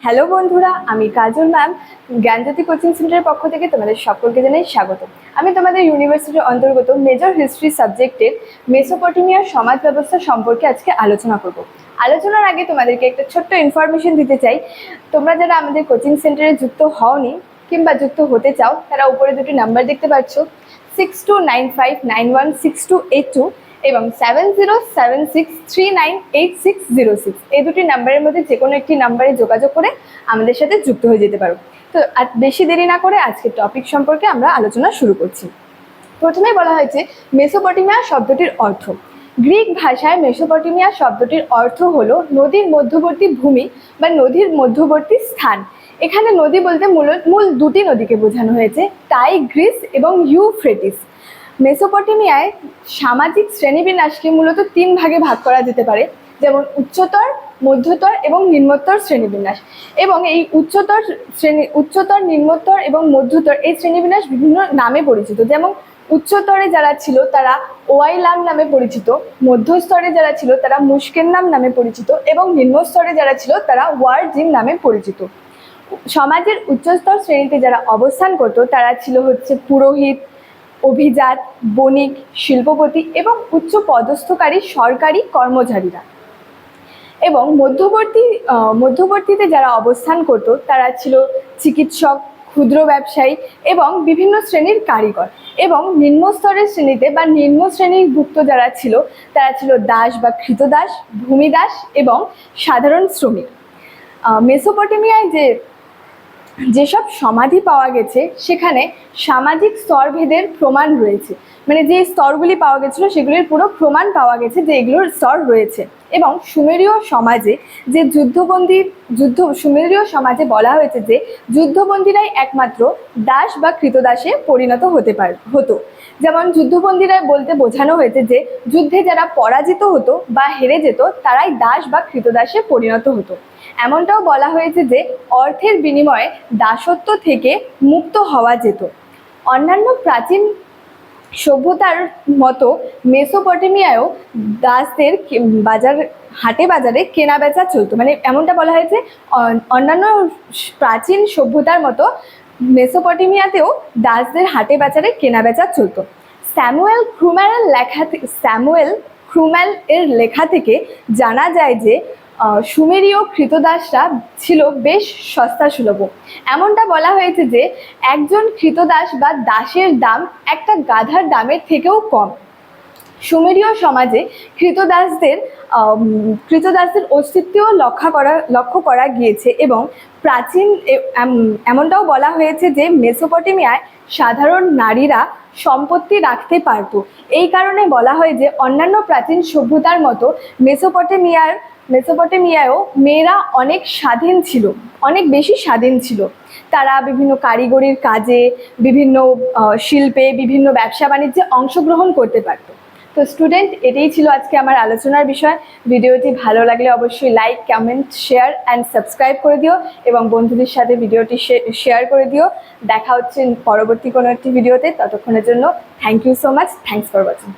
Hello বন্ধুরা, আমি কাজল ma'am জ্ঞানজ্যোতি coaching সেন্টারের পক্ষ থেকে তোমাদের সকলকে জানাই স্বাগত। আমি তোমাদের ইউনিভার্সিটির অন্তর্গত মেজর হিস্ট্রি সাবজেক্টের মেসোপটেমিয়ার সমাজ ব্যবস্থা সম্পর্কে আজকে আলোচনা করব। আলোচনার আগে তোমাদেরকে একটা ছোট্ট ইনফরমেশন দিতে চাই। তোমরা যারা আমাদের কোচিং সেন্টারে যুক্ত হওনি কিংবা যুক্ত হতে চাও, তারা উপরে দুটি নাম্বার দেখতে পাচ্ছ, 6295916282 এবং 7076398606। এই দুটি নাম্বারের মধ্যে যে কোনো একটি নাম্বারে যোগাযোগ করে আমাদের সাথে যুক্ত হয়ে যেতে পারো। তো আর বেশি দেরি না করে আজকের টপিক সম্পর্কে আমরা আলোচনা শুরু করছি। প্রথমেই বলা হয়েছে মেসোপটেমিয়া শব্দটির অর্থ। গ্রিক ভাষায় মেসোপটেমিয়া শব্দটির অর্থ হলো নদীর মধ্যবর্তী ভূমি বা নদীর মধ্যবর্তী স্থান। এখানে নদী বলতে মূল দুটি নদীকে বোঝানো হয়েছে, টাইগ্রিস এবং ইউফ্রেটিস। মেসোপটেমিয়ায় সামাজিক শ্রেণীবিন্যাসকে মূলত তিন ভাগে ভাগ করা যেতে পারে, যেমন উচ্চতর, মধ্যতর এবং নিম্নতর শ্রেণীবিন্যাস। এবং এই উচ্চতর, নিম্নতর এবং মধ্যতর এই শ্রেণীবিন্যাস বিভিন্ন নামে পরিচিত। যেমন উচ্চতরে যারা ছিল তারা ওয়াইলাম নামে পরিচিত, মধ্যস্তরে যারা ছিল তারা মুস্কেন্নাম নামে পরিচিত এবং নিম্নস্তরে যারা ছিল তারা ওয়ার্জিন নামে পরিচিত। সমাজের উচ্চস্তর শ্রেণীতে যারা অবস্থান করত তারা ছিল পুরোহিত, অভিজাত, বণিক, শিল্পপতি এবং উচ্চ পদস্থকারী সরকারি কর্মচারীরা। এবং মধ্যবর্তীতে যারা অবস্থান করত তারা ছিল চিকিৎসক, ক্ষুদ্র ব্যবসায়ী এবং বিভিন্ন শ্রেণীর কারিগর। এবং নিম্নস্তরের শ্রেণীতে বা নিম্ন শ্রেণীভুক্ত যারা ছিল তারা ছিল দাস বা কৃতদাস, ভূমিদাস এবং সাধারণ শ্রমিক। মেসোপটেমিয়ায় যেসব সমাধি পাওয়া গেছে সেখানে সামাজিক স্তরভেদের প্রমাণ রয়েছে, মানে যে স্তরগুলি পাওয়া গেছিলো সেগুলির পুরো প্রমাণ পাওয়া গেছে যে এগুলোর স্তর রয়েছে। এবং সুমেরীয় সমাজে বলা হয়েছে যে যুদ্ধবন্দীরাই একমাত্র দাস বা কৃতদাসে পরিণত হতো। যেমন যুদ্ধবন্দীরাই বলতে বোঝানো হয়েছে যে যুদ্ধে যারা পরাজিত হতো বা হেরে যেত তারাই দাস বা কৃতদাসে পরিণত হতো। এমনটাও বলা হয়েছে যে অর্থের বিনিময়ে দাসত্ব থেকে মুক্ত হওয়া যেত। অন্যান্য প্রাচীন সভ্যতার মতো মেসোপটেমিয়ায়ও দাসদের হাটে বাজারে কেনা বেচা চলতো। মানে এমনটা বলা হয়েছে অন্যান্য প্রাচীন সভ্যতার মতো মেসোপটেমিয়াতেও দাসদের হাটে বাজারে কেনা বেচা চলতো। স্যামুয়েল ক্রুম্যাল এর লেখা থেকে জানা যায় যে সুমেরীয় কৃতদাসরা ছিল বেশ সস্তা সুলভ। এমনটা বলা হয়েছে যে একজন কৃতদাস বা দাসের দাম একটা গাধার দামের থেকেও কম। সুমেরীয় সমাজে কৃতদাসদের অস্তিত্বও লক্ষ্য করা গিয়েছে। এবং এমনটাও বলা হয়েছে যে মেসোপটেমিয়ায় সাধারণ নারীরা সম্পত্তি রাখতে পারত। এই কারণে বলা হয় যে অন্যান্য প্রাচীন সভ্যতার মতো মেসোপটেমিয়ায়ও মেয়েরা অনেক বেশি স্বাধীন ছিল। তারা বিভিন্ন কারিগরির কাজে, বিভিন্ন শিল্পে, বিভিন্ন ব্যবসা বাণিজ্যে অংশগ্রহণ করতে পারত। তো স্টুডেন্ট, এটাই ছিল আজকে আমার আলোচনার বিষয়। ভিডিওটি ভালো লাগলে অবশ্যই like, comment, share and subscribe করে দিও এবং বন্ধুদের সাথে ভিডিওটি শেয়ার করে দিও। দেখা হচ্ছে পরবর্তী কোনো একটি ভিডিওতে। ততক্ষণের জন্য thank you so much. Thanks for watching.